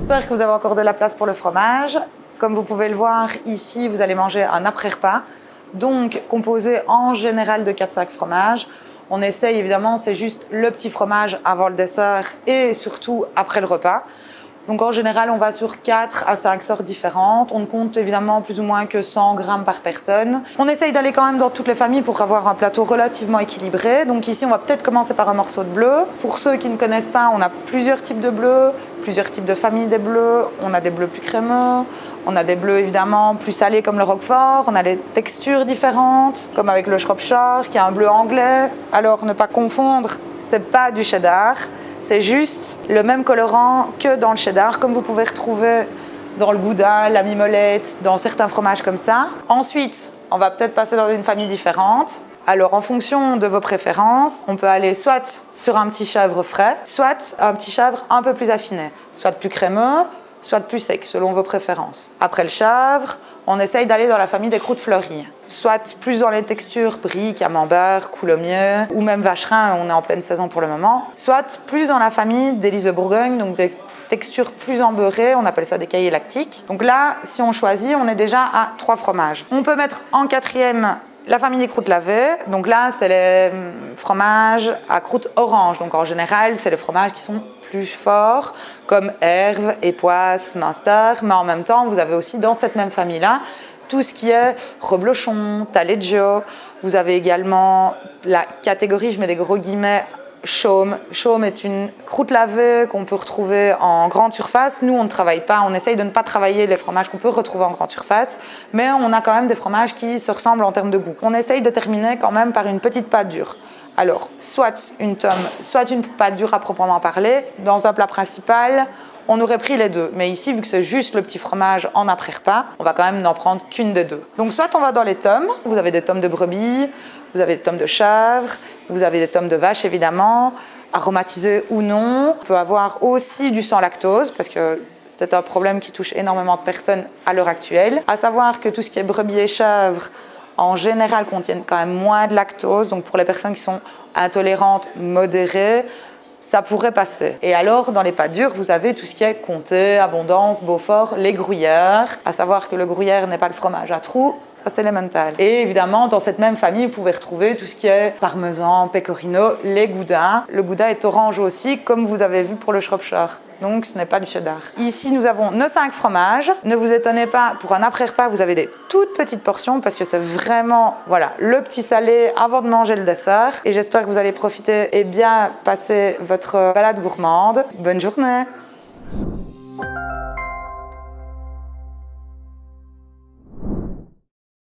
J'espère que vous avez encore de la place pour le fromage. Comme vous pouvez le voir, ici, vous allez manger un après-repas, donc composé en général de 4-5 fromages. On essaye évidemment, c'est juste le petit fromage avant le dessert et surtout après le repas. Donc en général, on va sur 4 à 5 sortes différentes. On ne compte évidemment plus ou moins que 100 grammes par personne. On essaye d'aller quand même dans toutes les familles pour avoir un plateau relativement équilibré. Donc ici, on va peut-être commencer par un morceau de bleu. Pour ceux qui ne connaissent pas, on a plusieurs types de bleus, plusieurs types de familles des bleus. On a des bleus plus crémeux, on a des bleus évidemment plus salés comme le Roquefort. On a des textures différentes, comme avec le Shropshire, qui est un bleu anglais. Alors ne pas confondre, c'est pas du cheddar. C'est juste le même colorant que dans le cheddar, comme vous pouvez retrouver dans le Gouda, la mimolette, dans certains fromages comme ça. Ensuite, on va peut-être passer dans une famille différente. Alors, en fonction de vos préférences, on peut aller soit sur un petit chèvre frais, soit un petit chèvre un peu plus affiné, soit plus crémeux, soit plus sec, selon vos préférences. Après le chèvre, on essaye d'aller dans la famille des croûtes fleuries, soit plus dans les textures brie, camembert, coulommiers, ou même vacherin, on est en pleine saison pour le moment, soit plus dans la famille des lys de Bourgogne, donc des textures plus embeurrées, on appelle ça des caillés lactiques. Donc là, si on choisit, on est déjà à 3 fromages. On peut mettre en quatrième la famille des croûtes lavées, donc là, c'est les fromages à croûte orange. Donc en général, c'est les fromages qui sont plus forts, comme Herve, Époisse, Munster. Mais en même temps, vous avez aussi dans cette même famille-là tout ce qui est reblochon, taleggio. Vous avez également la catégorie, je mets des gros guillemets, chaume. Chaume est une croûte lavée qu'on peut retrouver en grande surface. Nous, on ne travaille pas, on essaye de ne pas travailler les fromages qu'on peut retrouver en grande surface, mais on a quand même des fromages qui se ressemblent en termes de goût. On essaye de terminer quand même par une petite pâte dure. Alors, soit une tome, soit une pâte dure à proprement parler. Dans un plat principal, on aurait pris les deux. Mais ici, vu que c'est juste le petit fromage en après-repas, on va quand même n'en prendre qu'une des deux. Donc, soit on va dans les tomes. Vous avez des tomes de brebis, vous avez des tomes de chèvre, vous avez des tomes de vache, évidemment, aromatisés ou non. On peut avoir aussi du sans lactose, parce que c'est un problème qui touche énormément de personnes à l'heure actuelle. À savoir que tout ce qui est brebis et chèvre, en général, contiennent quand même moins de lactose. Donc, pour les personnes qui sont intolérantes, modérées, ça pourrait passer. Et alors, dans les pâtes dures, vous avez tout ce qui est Comté, Abondance, Beaufort, les gruyères. À savoir que le gruyère n'est pas le fromage à trous, ça c'est l'emmental. Et évidemment, dans cette même famille, vous pouvez retrouver tout ce qui est parmesan, pecorino, les Gouda. Le Gouda est orange aussi, comme vous avez vu pour le Shropshire. Donc, ce n'est pas du cheddar. Ici, nous avons nos 5 fromages. Ne vous étonnez pas, pour un après-repas, vous avez des toutes petites portions parce que c'est vraiment, voilà, le petit salé avant de manger le dessert. Et j'espère que vous allez profiter et bien passer votre balade gourmande. Bonne journée!